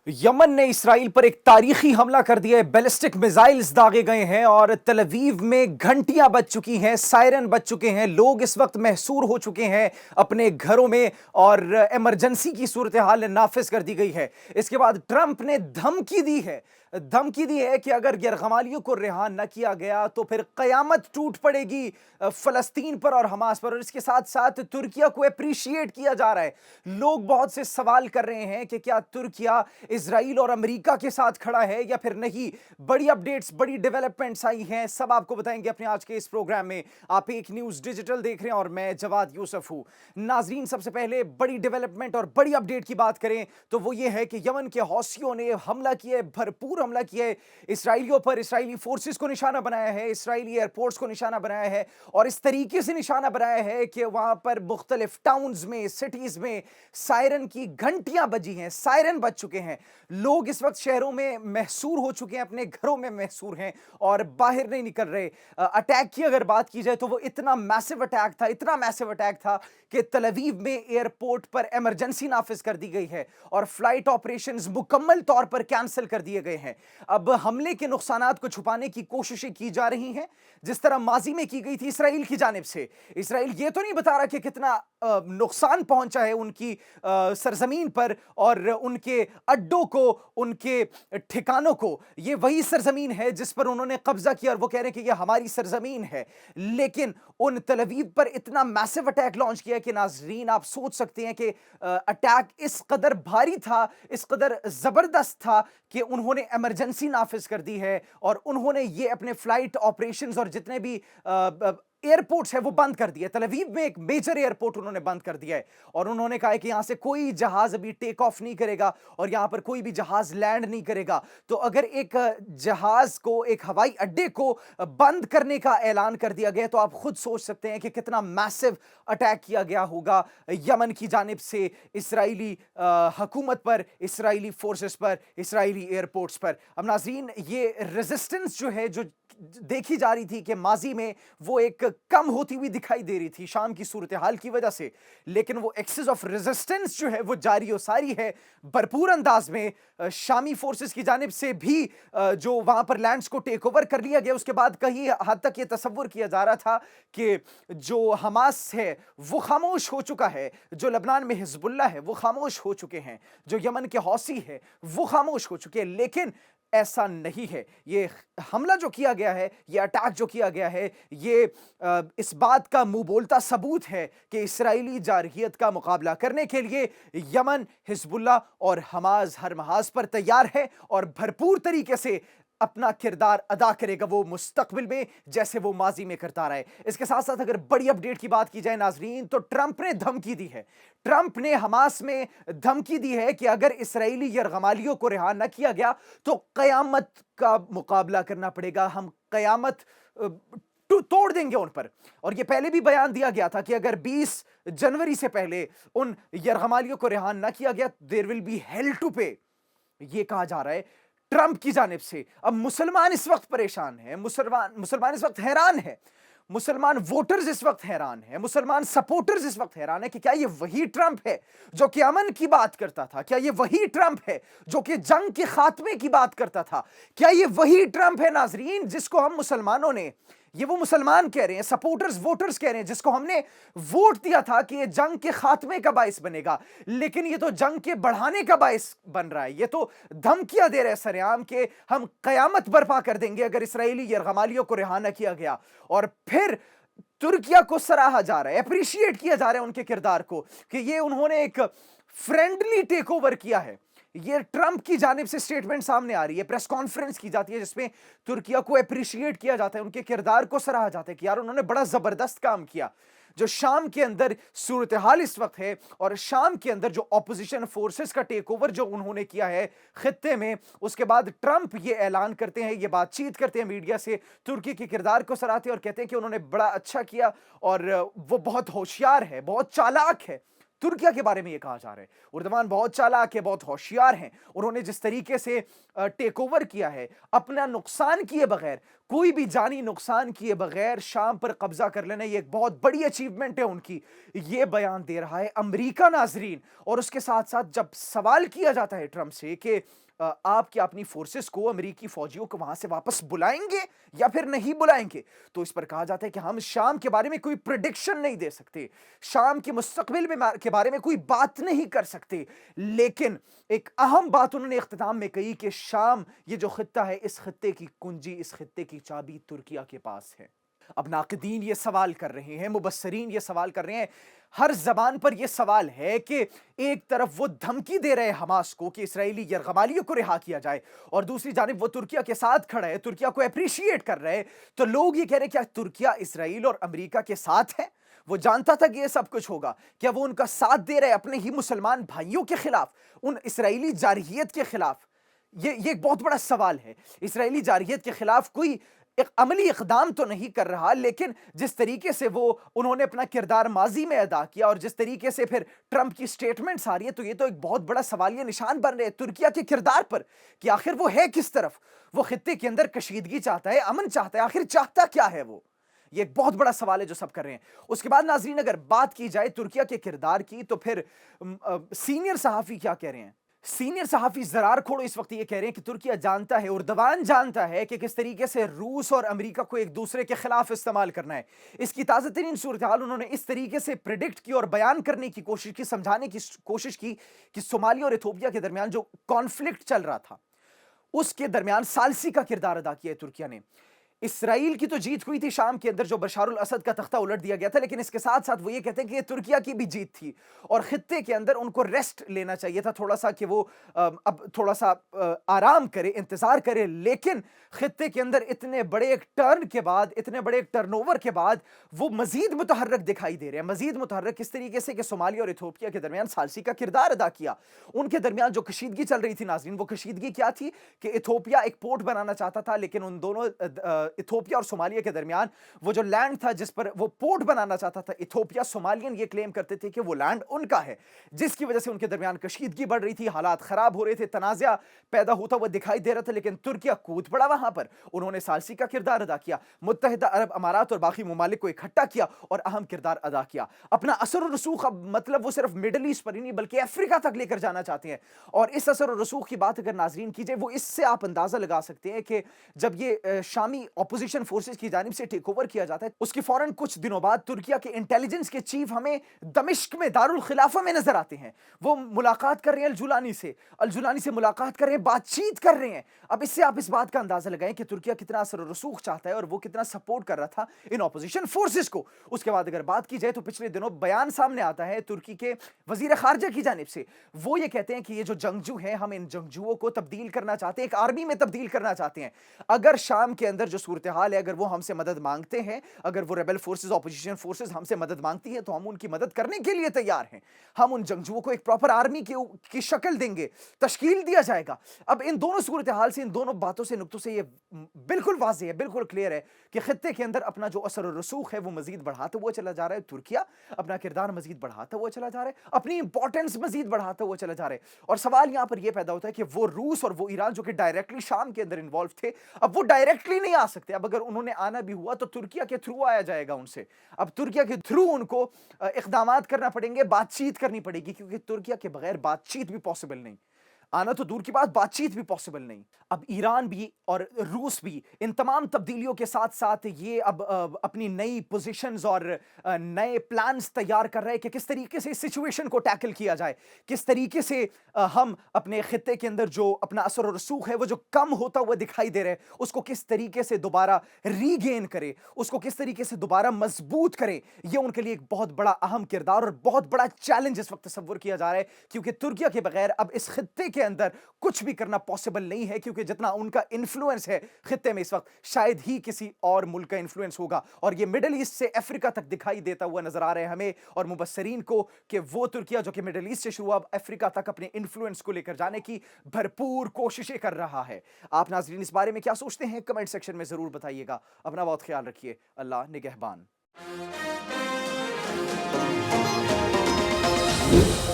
Yemen ने Israel पर एक तारीखी हमला कर दिया है। बैलिस्टिक मिसाइल्स दागे गए हैं और तल अवीव में घंटियां बज चुकी हैं, सायरन बज चुके हैं। लोग इस वक्त महसूर हो चुके हैं अपने घरों में और इमरजेंसी की सूरत हाल नाफिज कर दी गई है। इसके बाद ट्रंप ने धमकी दी है कि अगर यरगमालियों को रिहा न किया गया तो फिर कयामत टूट पड़ेगी फलस्तीन पर और हमास पर। और इसके साथ साथ तुर्किया को अप्रिशिएट किया जा रहा है। लोग बहुत से सवाल कर रहे हैं कि क्या तुर्किया इजराइल और अमेरिका के साथ खड़ा है या फिर नहीं। बड़ी अपडेट्स, बड़ी डेवलपमेंट्स आई हैं, सब आपको बताएंगे अपने आज के इस प्रोग्राम में। आप एक न्यूज़ डिजिटल देख रहे हैं और मैं जवाद यूसुफ हूं। नाजरीन, सबसे पहले बड़ी डेवलपमेंट और बड़ी अपडेट की बात करें तो वो ये है कि यमन के हौसियों ने हमला किया है, भरपूर हमला किया है इसराइलियों पर। इसराइली फोर्सेस को निशाना बनाया है, इसराइली एयरपोर्ट्स को निशाना बनाया है और इस तरीके से निशाना बनाया है कि वहां पर मुख्तलिफ टाउन्स में, सिटीज में सायरन की घंटियां बजी हैं, सायरन बज चुके हैं। लोग इस वक्त शहरों में महसूर हो चुके हैं, अपने घरों में महसूर हैं और बाहर नहीं निकल रहे। अटैक की अगर बात की जाए तो वो इतना मैसिव अटैक था कि तल अवीव में एयरपोर्ट पर इमरजेंसी नाफिज कर दी गई है और फ्लाइट ऑपरेशंस मुकम्मल तौर पर कैंसिल कर दिए गए हैं। अब हमले के नुकसानात को छुपाने की कोशिशें की जा रही हैं, जिस तरह माजी में की गई थी इसराइल की जानिब से। इसराइल ये तो नहीं बता रहा कि कितना नुकसान पहुंचा है उनकी सरजमीन पर और उनके अड्डों को, उनके ठिकानों को। ये वही सरजमीन है जिस पर उन्होंने कब्जा किया और वो कह रहे हैं कि ये हमारी सरजमीन है। लेकिन उन तल अवीव पर इतना मैसिव अटैक लॉन्च किया कि नाजरीन आप सोच सकते हैं कि अटैक इस कदर भारी था, इस कदर जबरदस्त था कि उन्होंने इमरजेंसी नाफिज कर दी है और उन्होंने ये अपने फ्लाइट ऑपरेशंस और जितने भी एयरपोर्ट्स है वो बंद कर दिए। तल अवीव में एक मेजर एयरपोर्ट उन्होंने बंद कर दिया है और उन्होंने कहा है कि यहां से कोई जहाज अभी टेक ऑफ नहीं करेगा और यहां पर कोई भी जहाज लैंड नहीं करेगा। तो अगर एक जहाज को, एक हवाई अड्डे को बंद करने का ऐलान कर दिया गया तो आप खुद सोच सकते हैं कि कितना मैसिव अटैक किया गया होगा यमन की जानिब से इसराइली हुकूमत पर, इसराइली फोर्सेस पर, इसराइली एयरपोर्ट्स पर। अब नाज़रीन, ये रेजिस्टेंस जो है, जो देखी जा रही थी कि माजी में वो एक कम होती हुई दिखाई दे रही थी शाम की सूरत हाल की वजह से, लेकिन वो एक्सेस ऑफ रेजिस्टेंस जो है वो जारी और सारी है भरपूर अंदाज में। शामी फोर्सेस की जानिब से भी जो वहां पर लैंड्स को टेक ओवर कर लिया गया, उसके बाद कहीं हद तक ये तसव्वुर किया जा रहा था कि जो हमास है वो खामोश हो चुका है, जो लबनान में हिजबुल्लाह है वो खामोश हो चुके हैं, जो यमन के हौसी है वो खामोश हो चुके हैं। लेकिन ऐसा नहीं है। ये हमला जो किया गया है, ये अटैक जो किया गया है, ये इस बात का मुंह बोलता सबूत है कि इसराइली जारहियत का मुकाबला करने के लिए यमन, हिजबुल्लाह और हमास हर महाज पर तैयार है और भरपूर तरीके से अपना किरदार अदा करेगा वो मुस्तकबिल में, जैसे वो माजी में करता रहा है। इसके साथ साथ अगर बड़ी अपडेट की बात की जाए नाजरीन, तो ट्रंप ने धमकी दी है। ट्रंप ने हमास में धमकी दी है कि अगर इसराइली यरगमालियों को रिहा न किया गया तो कयामत का मुकाबला करना पड़ेगा, हम कयामत तोड़ देंगे उन पर। और यह पहले भी बयान दिया गया था कि अगर 20 जनवरी से पहले उन यरगमालियों को रिहा न किया गया, there will be hell to pay, यह कहा जा रहा है ट्रंप की जानिब से। अब मुसलमान इस वक्त परेशान है, मुसलमान इस वक्त हैरान है, मुसलमान वोटर्स इस वक्त हैरान है, मुसलमान सपोर्टर्स इस वक्त हैरान है कि क्या ये वही ट्रंप है जो कि अमन की बात करता था? क्या ये वही ट्रंप है जो कि जंग के खात्मे की बात करता था? क्या ये वही ट्रंप है नाजरीन जिसको हम मुसलमानों ने, ये वो मुसलमान कह रहे हैं, सपोर्टर्स, वोटर्स कह रहे हैं, जिसको हमने वोट दिया था कि ये जंग के खात्मे का बाइस बनेगा, लेकिन ये तो जंग के बढ़ाने का बाइस बन रहा है। ये तो धमकियां दे रहे हैं सरेआम के हम कयामत बर्पा कर देंगे अगर इसराइली यरगमालियों को रिहा न किया गया। और फिर तुर्किया को सराहा जा रहा है, अप्रिशिएट किया जा रहा है उनके किरदार को कि ये उन्होंने एक फ्रेंडली टेक ओवर किया है। ये ट्रंप की जानिब से स्टेटमेंट सामने आ रही है, प्रेस कॉन्फ्रेंस की जाती है जिसमें तुर्किया को अप्रिशिएट किया जाता है, उनके किरदार को सराहा जाता है कि यार उन्होंने बड़ा जबरदस्त काम किया। जो शाम के अंदर सूरत हाल इस वक्त है और शाम के अंदर जो ऑपोजिशन फोर्सेस का टेक ओवर जो उन्होंने किया है खित्ते में, उसके बाद ट्रंप ये ऐलान करते हैं, ये बातचीत करते हैं मीडिया से, तुर्की के किरदार को सराहते हैं और कहते हैं कि उन्होंने बड़ा अच्छा किया और वो बहुत होशियार है, बहुत चालाक है। तुर्किया के बारे में ये कहा जा रहा है। उर्दवान बहुत चालाक है, बहुत होशियार हैं। उन्होंने जिस तरीके से टेक ओवर किया है, अपना नुकसान किए बगैर, कोई भी जानी नुकसान किए बगैर शाम पर कब्जा कर लेना, ये एक बहुत बड़ी अचीवमेंट है उनकी। ये बयान दे रहा है अमेरिका नाजरीन। और उसके साथ साथ जब सवाल किया जाता है ट्रंप से कि आप क्या अपनी फोर्सेस को, अमेरिकी फौजियों को वहां से वापस बुलाएंगे या फिर नहीं बुलाएंगे, तो इस पर कहा जाता है कि हम शाम के बारे में कोई प्रेडिक्शन नहीं दे सकते, शाम के मुस्तकबिल में के बारे में कोई बात नहीं कर सकते। लेकिन एक अहम बात उन्होंने इख्तिताम में कही कि शाम, ये जो खित्ता है, इस खित्ते की कुंजी, इस खित्ते की चाबी तुर्किया के पास है। अब नाक़दीन ये सवाल कर रहे हैं, मुबस्सरीन ये सवाल कर रहे हैं, हर जबान पर यह सवाल है कि एक तरफ वो धमकी दे रहे हैं हमास को कि इस्राएली यरगमालियों को रिहा किया जाए, और दूसरी जानिब वो तुर्किया के साथ खड़ा है, तुर्किया को अप्रिशिएट कर रहे हैं। तो लोग ये कह रहे हैं क्या तुर्किया इसराइल और अमेरिका के साथ है? वो जानता था कि ये सब कुछ होगा? क्या वो उनका साथ दे रहे अपने ही मुसलमान भाइयों के खिलाफ, उन इसराइली जारहियत के खिलाफ? ये एक बहुत बड़ा सवाल है। इसराइली जारहियत के खिलाफ कोई एक अमली इक़दाम तो नहीं कर रहा, लेकिन जिस तरीके से वो उन्होंने अपना किरदार माजी में अदा किया और जिस तरीके से फिर ट्रंप की स्टेटमेंट्स आ रही है, तो ये तो एक बहुत बड़ा सवालिया निशान बन रहे हैं तुर्किया के किरदार पर कि आखिर वो है किस तरफ। वो खित्ते के अंदर कशीदगी चाहता है, अमन चाहता है, आखिर चाहता क्या है वो? ये एक बहुत बड़ा सवाल है जो सब कर रहे हैं। उसके बाद नाज़रीन, अगर बात की जाए तुर्किया के किरदार की, तो फिर सीनियर सहाफ़ी क्या कह रहे हैं? सीनियर सहाफी ज़रार खोड़ो इस वक्त ये कह रहे हैं कि तुर्किया जानता है, उर्दवान जानता है कि किस तरीके से रूस और अमेरिका को एक दूसरे के खिलाफ इस्तेमाल करना है। इसकी ताज़ा तरीन सूरत हाल उन्होंने इस तरीके से प्रिडिक्ट की और बयान करने की कोशिश की, समझाने की कोशिश की कि सोमालिया और इथोपिया के दरमियान जो कॉन्फ्लिक्ट चल रहा था, उसके दरमियान सालसी का किरदार अदा किया है तुर्किया ने। इसराइल की तो जीत हुई थी शाम के अंदर, जो बशारुल असद का तख्ता उलट दिया गया था, लेकिन इसके साथ साथ वो ये कहते हैं कि ये तुर्किया की भी जीत थी और खित्ते के अंदर उनको रेस्ट लेना चाहिए था थोड़ा सा, कि वो अब थोड़ा सा आराम करे, इंतजार करे। लेकिन खित्ते के अंदर इतने बड़े एक टर्न के बाद, इतने बड़े एक टर्नओवर के बाद वो मजीद मुतहर्रक दिखाई दे रहे हैं। मजीद मुतहर्रक किस तरीके से कि सोमालिया और इथोपिया के दरमियान सालसी का किरदार अदा किया। उनके दरमियान जो कशीदगी चल रही थी नाज़रीन, वो कशीदगी क्या थी कि इथोपिया एक पोर्ट बनाना चाहता था, लेकिन उन दोनों इथोपिया और सोमालिया के दरमियान वो जो लैंड था जिस पर वो पोर्ट बनाना चाहता था इथोपिया, सोमालियन ये क्लेम करते थे कि वो लैंड उनका है, जिसकी वजह से उनके दरमियान कशीदगी बढ़ रही थी, हालात खराब हो रहे थे, तनाज़ा पैदा होता हुआ दिखाई दे रहा था। लेकिन तुर्किया कूद पड़ा वहां पर, उन्होंने सालसी का किरदार अदा किया, मुत्तहिदा अरब अमारात और बाकी ममालिक को इकट्ठा किया और अहम किरदार अदा किया। अपना असर और रसूख, अब मतलब वो सिर्फ मिडल ईस्ट पर ही नहीं बल्कि अफ्रीका तक लेकर जाना चाहते हैं। और इस असर और रसूख की बात अगर नाजरीन की जाए, वो इससे आप अंदाजा लगा सकते हैं कि जब ये शामी ऑपोजिशन फोर्सेस की जानिब से टेक ओवर किया जाता है, उसके फौरन कुछ दिनों बाद तुर्किया के इंटेलिजेंस के चीफ हमें दमिश्क में दारुल खिलाफा में नजर आते हैं। वो मुलाकात कर रहे हैं अल-जुलानी से मुलाकात कर रहे हैं, बातचीत कर रहे हैं। अब इससे आप इस बात का अंदाजा लगाएं कि तुर्किया कितना असर और रसूख चाहता है और वो कितना सपोर्ट कर रहा था इन ऑपोजिशन फोर्सेस को। उसके बाद अगर बात की जाए तो पिछले दिनों बयान सामने आता है तुर्की के वजीर खारजा की जानिब से, वो ये कहते हैं कि ये जो जंगजू हैं, हम इन जंगजुओं को तब्दील करना चाहते हैं, एक आर्मी में तब्दील करना चाहते हैं। अगर शाम के अंदर जो सूरत हाल है, अगर वो हमसे मदद मांगते हैं, अगर वो रेबल फोर्सेस, ऑपोजिशन फोर्सेस हमसे मदद मांगती हैं, तो हम उनकी मदद करने के लिए तैयार हैं। हम उन जंगजुओं को एक प्रॉपर आर्मी की शक्ल देंगे, तश्कील दिया जाएगा। अब इन दोनों सूरत हाल से, इन दोनों बातों से, नुक्तों से ये बिल्कुल वाज़ेह है, बिल्कुल क्लियर है कि खित्ते के अंदर अपना जो असर और रसूख है वो मजीद बढ़ाता हुआ चला जा रहा है। तुर्किया अपना किरदार मजीद बढ़ाता हुआ चला जा रहा है, अपनी इंपॉर्टेंस मजीद बढ़ाता हुआ चला जा रहा है। और सवाल यहां पर यह पैदा होता है कि वो रूस और वो ईरान जो कि डायरेक्टली शाम के अंदर इन्वॉल्व थे, अब वो डायरेक्टली नहीं आ सकते। अब अगर उन्होंने आना भी हुआ तो तुर्किया के थ्रू आया जाएगा उनसे। अब तुर्किया के थ्रू उनको इक़दामात करना पड़ेंगे, बातचीत करनी पड़ेगी, क्योंकि तुर्किया के बगैर बातचीत भी पॉसिबल नहीं, आना तो दूर की बात, बातचीत भी पॉसिबल नहीं। अब ईरान भी और रूस भी इन तमाम तब्दीलियों के साथ साथ ये अब अपनी नई पोजीशंस और नए प्लान्स तैयार कर रहे हैं कि किस तरीके से इस सिचुएशन को टैकल किया जाए, किस तरीके से हम अपने खित्ते के अंदर जो अपना असर और रसूख है वो जो कम होता हुआ दिखाई दे रहा है, उसको किस तरीके से दोबारा रीगेन करे, उसको किस तरीके से दोबारा मजबूत करे। ये उनके लिए एक बहुत बड़ा अहम किरदार और बहुत बड़ा चैलेंज इस वक्त तस्वर किया जा रहा है, क्योंकि तुर्किया के बगैर अब इस खित्ते के अंदर कुछ भी करना पॉसिबल नहीं है, क्योंकि जितना उनका इन्फ्लुएंस है खित्ते में इस वक्त, शायद ही किसी और मुल्क का इन्फ्लुएंस होगा। और ये मिडिल ईस्ट से अफ्रीका तक दिखाई देता हुआ नजर आ रहा है हमें और मुबस्सरीन को कि वो तुर्किया जो कि मिडिल ईस्ट से शुरू अब अफ्रीका तक अपने इन्फ्लुएंस को लेकर जाने की भरपूर कोशिशें कर रहा है। आप नाज़रीन इस बारे में क्या सोचते हैं, कमेंट सेक्शन में जरूर बताइएगा। अपना बहुत ख्याल रखिए। अल्लाह निगहबान। ہے.